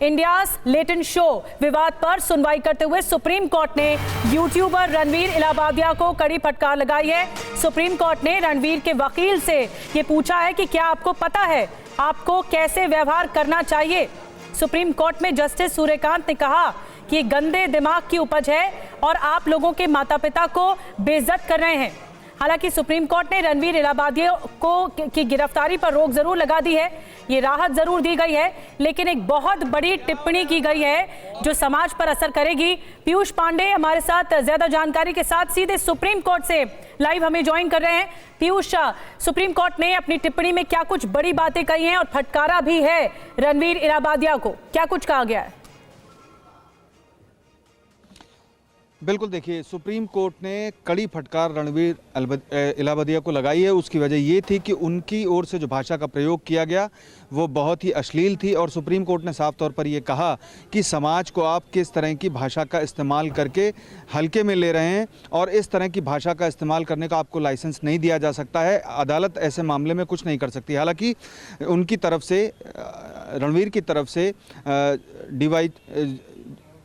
India's latent show विवाद पर सुनवाई करते हुए सुप्रीम कोर्ट ने यूट्यूबर रणवीर इलाहाबादिया को कड़ी फटकार लगाई है। सुप्रीम कोर्ट ने रणवीर के वकील से ये पूछा है कि क्या आपको पता है आपको कैसे व्यवहार करना चाहिए। सुप्रीम कोर्ट में जस्टिस सूर्यकांत ने कहा कि ये गंदे दिमाग की उपज है और आप लोगों के माता पिता को बेइज्जत कर रहे हैं। हालांकि सुप्रीम कोर्ट ने रणवीर इलाहाबादिया की गिरफ्तारी पर रोक जरूर लगा दी है, ये राहत जरूर दी गई है, लेकिन एक बहुत बड़ी टिप्पणी की गई है जो समाज पर असर करेगी। पीयूष पांडे हमारे साथ ज्यादा जानकारी के साथ सीधे सुप्रीम कोर्ट से लाइव हमें ज्वाइन कर रहे हैं। पीयूष, सुप्रीम कोर्ट ने अपनी टिप्पणी में क्या कुछ बड़ी बातें कही हैं और फटकारा भी है रणवीर इलाहाबादिया को, क्या कुछ कहा गया है? बिल्कुल, देखिए, सुप्रीम कोर्ट ने कड़ी फटकार रणवीर इलाहाबादिया को लगाई है। उसकी वजह ये थी कि उनकी ओर से जो भाषा का प्रयोग किया गया वो बहुत ही अश्लील थी और सुप्रीम कोर्ट ने साफ तौर पर ये कहा कि समाज को आप किस तरह की भाषा का इस्तेमाल करके हल्के में ले रहे हैं और इस तरह की भाषा का इस्तेमाल करने का आपको लाइसेंस नहीं दिया जा सकता है। अदालत ऐसे मामले में कुछ नहीं कर सकती। हालांकि उनकी तरफ से, रणवीर की तरफ से डीवाई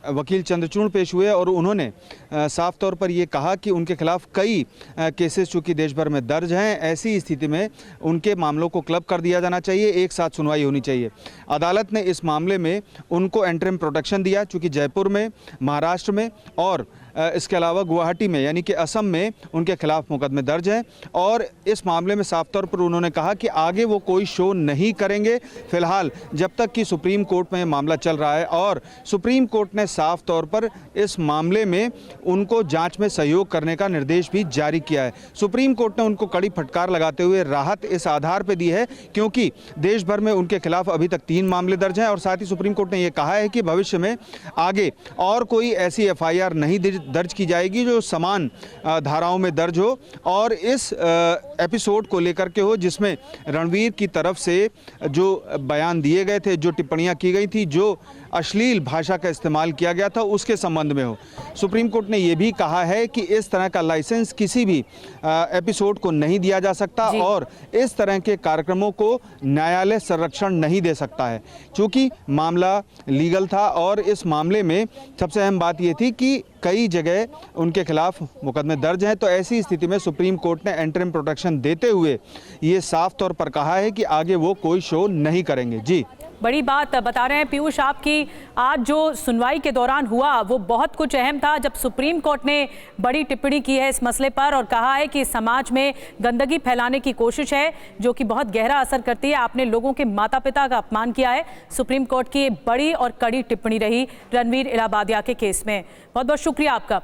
वकील चंद्रचूड़ पेश हुए और उन्होंने साफ तौर पर ये कहा कि उनके खिलाफ कई केसेस चूँकि देश भर में दर्ज हैं, ऐसी स्थिति में उनके मामलों को क्लब कर दिया जाना चाहिए, एक साथ सुनवाई होनी चाहिए। अदालत ने इस मामले में उनको इंटरिम प्रोटेक्शन दिया, चूँकि जयपुर में, महाराष्ट्र में और इसके अलावा गुवाहाटी में यानी कि असम में उनके खिलाफ मुकदमे दर्ज हैं और इस मामले में साफ तौर पर उन्होंने कहा कि आगे वो कोई शो नहीं करेंगे फिलहाल, जब तक कि सुप्रीम कोर्ट में मामला चल रहा है। और सुप्रीम कोर्ट ने साफ तौर पर इस मामले में उनको जांच में सहयोग करने का निर्देश भी जारी किया है। सुप्रीम कोर्ट ने उनको कड़ी फटकार लगाते हुए राहत इस आधार पर दी है क्योंकि देश भर में उनके खिलाफ अभी तक 3 मामले दर्ज हैं और साथ ही सुप्रीम कोर्ट ने यह कहा है कि भविष्य में आगे और कोई ऐसी FIR नहीं दर्ज की जाएगी जो समान धाराओं में दर्ज हो और इस एपिसोड को लेकर के हो जिसमें रणवीर की तरफ से जो बयान दिए गए थे, जो टिप्पणियां की गई थी, जो अश्लील भाषा का इस्तेमाल किया गया था, उसके संबंध में हो। सुप्रीम कोर्ट ने यह भी कहा है कि इस तरह का लाइसेंस किसी भी एपिसोड को नहीं दिया जा सकता और इस तरह के कार्यक्रमों को न्यायालय संरक्षण नहीं दे सकता है। चूँकि मामला लीगल था और इस मामले में सबसे अहम बात यह थी कि कई जगह उनके खिलाफ मुकदमे दर्ज हैं, तो ऐसी स्थिति में सुप्रीम कोर्ट ने इंटरिम प्रोटेक्शन देते हुए ये साफ तौर पर कहा है कि आगे वो कोई शो नहीं करेंगे। जी, बड़ी बात बता रहे हैं पीयूष आप की आज जो सुनवाई के दौरान हुआ वो बहुत कुछ अहम था, जब सुप्रीम कोर्ट ने बड़ी टिप्पणी की है इस मसले पर और कहा है कि समाज में गंदगी फैलाने की कोशिश है जो कि बहुत गहरा असर करती है। आपने लोगों के माता पिता का अपमान किया है। सुप्रीम कोर्ट की बड़ी और कड़ी टिप्पणी रही रणवीर इलाहाबादिया के केस में। बहुत बहुत शुक्रिया आपका।